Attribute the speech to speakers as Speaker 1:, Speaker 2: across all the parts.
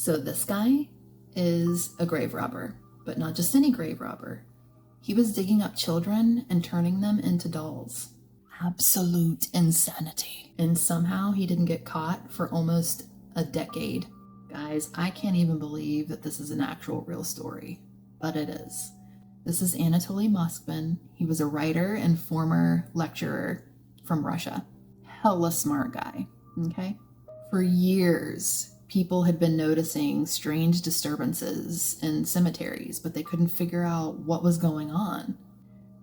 Speaker 1: So this guy is a grave robber, but not just any grave robber. He was digging up children and turning them into dolls. Absolute insanity. And somehow he didn't get caught for almost a decade. Guys, I can't even believe that this is an actual real story, but it is. This is Anatoly Moskvin. He was a writer and former lecturer from Russia. Hella smart guy, okay? For years, people had been noticing strange disturbances in cemeteries, but they couldn't figure out what was going on.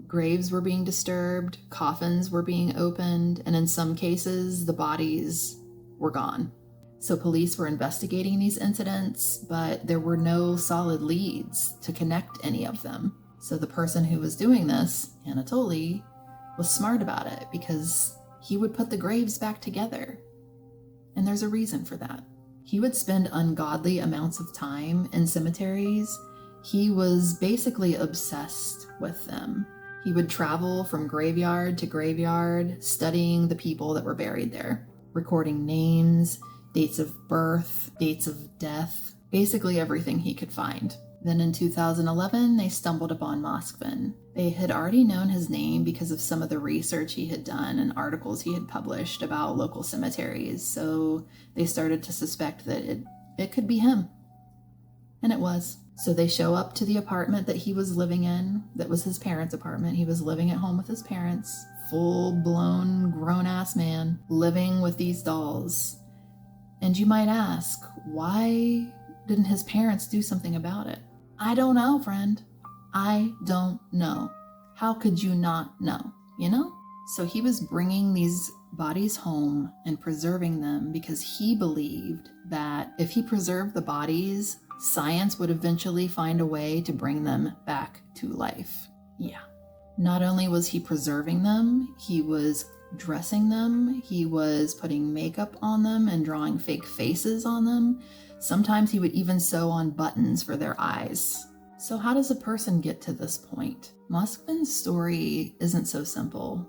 Speaker 1: Graves were being disturbed, coffins were being opened, and in some cases, the bodies were gone. So police were investigating these incidents, but there were no solid leads to connect any of them. So the person who was doing this, Anatoly, was smart about it because he would put the graves back together. And there's a reason for that. He would spend ungodly amounts of time in cemeteries. He was basically obsessed with them. He would travel from graveyard to graveyard, studying the people that were buried there, recording names, dates of birth, dates of death, basically everything he could find. Then in 2011, they stumbled upon Moskvin. They had already known his name because of some of the research he had done and articles he had published about local cemeteries, so they started to suspect that it could be him. And it was. So they show up to the apartment that he was living in, that was his parents' apartment. He was living at home with his parents, full-blown, grown-ass man, living with these dolls. And you might ask, why didn't his parents do something about it? I don't know, friend. I don't know. How could you not know, you know? So he was bringing these bodies home and preserving them because he believed that if he preserved the bodies, science would eventually find a way to bring them back to life. Yeah. Not only was he preserving them, he was dressing them, he was putting makeup on them and drawing fake faces on them. Sometimes he would even sew on buttons for their eyes. So how does a person get to this point? Moskvin's story isn't so simple.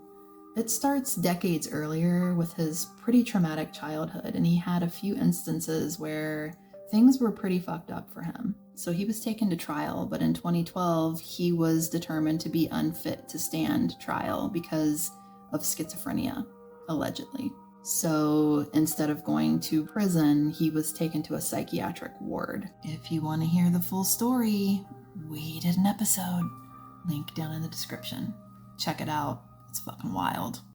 Speaker 1: It starts decades earlier with his pretty traumatic childhood, and he had a few instances where things were pretty fucked up for him. So he was taken to trial, but in 2012, he was determined to be unfit to stand trial because of schizophrenia, allegedly. So instead of going to prison, he was taken to a psychiatric ward. If you want to hear the full story, we did an episode. Link down in the description. Check it out. It's fucking wild.